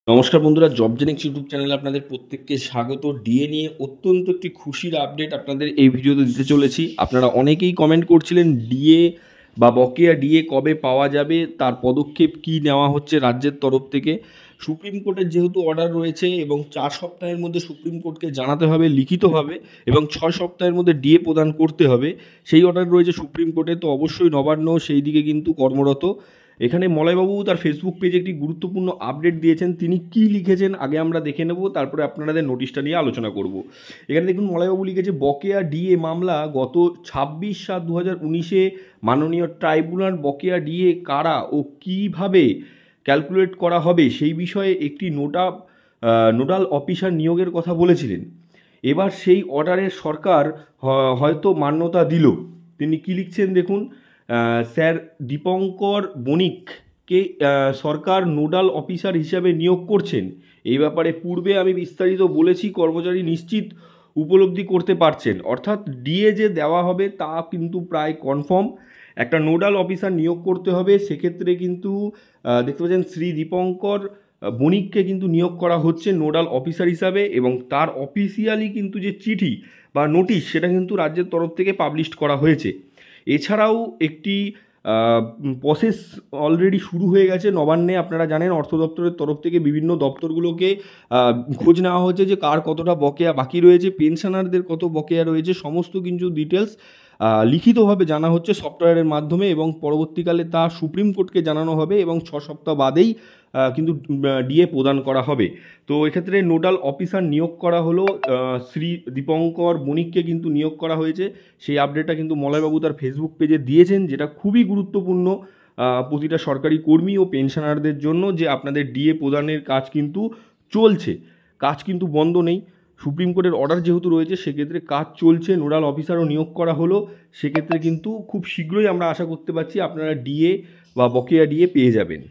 নমস্কার বন্ধুরা, জবজেনিক্স ইউটিউব চ্যানেলে আপনাদের প্রত্যেককে স্বাগত। ডিএ নিয়ে অত্যন্ত একটি খুশির আপডেট আপনাদের এই ভিডিওতে দিতে চলেছি। আপনারা অনেকেই কমেন্ট করছিলেন ডিএ বা বকেয়া ডিএ কবে পাওয়া যাবে, তার পদক্ষেপ কি নেওয়া হচ্ছে রাজ্যের তরফ থেকে। সুপ্রিম কোর্টের যেহেতু অর্ডার রয়েছে এবং 4 সপ্তাহের মধ্যে সুপ্রিম কোর্টকে জানাতে হবে লিখিতভাবে এবং 6 সপ্তাহের মধ্যে ডিএ প্রদান করতে হবে, সেই অর্ডার রয়েছে সুপ্রিম কোর্টে। তো অবশ্যই নবান্ন সেই দিকে কিন্তু কর্মরত। এখানে মলয়বাবু তার ফেসবুক পেজে একটি গুরুত্বপূর্ণ আপডেট দিয়েছেন। তিনি কি লিখেছেন আগে আমরা দেখে নেব, তারপরে আপনাদের নোটিশটা নিয়ে আলোচনা করব। এখানে দেখুন, মলয়বাবু লিখেছে, বকেয়া ডিএ মামলা গত 26/7/2019-এ মাননীয় ট্রাইব্যুনাল বকেয়া ডিএ কারা ও কীভাবে ক্যালকুলেট করা হবে সেই বিষয়ে একটি নোডাল অফিসার নিয়োগের কথা বলেছিলেন। এবার সেই অর্ডারের সরকার হয়তো মান্যতা দিল। তিনি কি লিখছেন দেখুন, স্যার দীপঙ্কর বণিককে সরকার নোডাল অফিসার হিসাবে নিয়োগ করছেন। এই ব্যাপারে পূর্বে আমি বিস্তারিত বলেছি, কর্মচারী নিশ্চিত উপলব্ধি করতে পারছেন। অর্থাৎ ডিএ যে দেওয়া হবে তা কিন্তু প্রায় কনফার্ম। একটা নোডাল অফিসার নিয়োগ করতে হবে, সেক্ষেত্রে কিন্তু দেখতে পাচ্ছেন শ্রী দীপঙ্কর বণিককে কিন্তু নিয়োগ করা হচ্ছে নোডাল অফিসার হিসাবে, এবং তার অফিসিয়ালি কিন্তু যে চিঠি বা নোটিশ সেটা কিন্তু রাজ্যের তরফ থেকে পাবলিশ করা হয়েছে। এছাড়াও একটি প্রসেস অলরেডি শুরু হয়ে গেছে নবান্নে। আপনারা জানেন অর্থ দপ্তরের তরফ থেকে বিভিন্ন দপ্তরগুলোকে খোঁজ নেওয়া হচ্ছে যে কার কতটা বকেয়া বাকি রয়েছে, পেনশনারদের কত বকেয়া রয়েছে, সমস্ত কিছু ডিটেলস লিখিতভাবে জানা হচ্ছে সফটওয়্যারের মাধ্যমে, এবং পরবর্তীকালে তা সুপ্রিম কোর্টকে জানানো হবে এবং 6 সপ্তাহ বাদেই কিন্তু ডিএ প্রদান করা হবে। তো এক্ষেত্রে নোডাল অফিসার নিয়োগ করা হলো, শ্রী দীপঙ্কর বণিককে কিন্তু নিয়োগ করা হয়েছে। সেই আপডেটটা কিন্তু মলয়বাবু তার ফেসবুক পেজে দিয়েছেন, যেটা খুবই গুরুত্বপূর্ণ প্রতিটা সরকারি কর্মী ও পেনশনারদের জন্য, যে আপনাদের ডিএ প্রদানের কাজ কিন্তু চলছে, কাজ কিন্তু বন্ধ নেই। সুপ্রিম কোর্টের অর্ডার যেহেতু রয়েছে সেক্ষেত্রে কাজ চলছে, নোডাল অফিসারও নিয়োগ করা হলো। সেক্ষেত্রে কিন্তু খুব শীঘ্রই আমরা আশা করতে পারছি আপনারা ডিএ বা বকেয়া ডিএ পেয়ে যাবেন।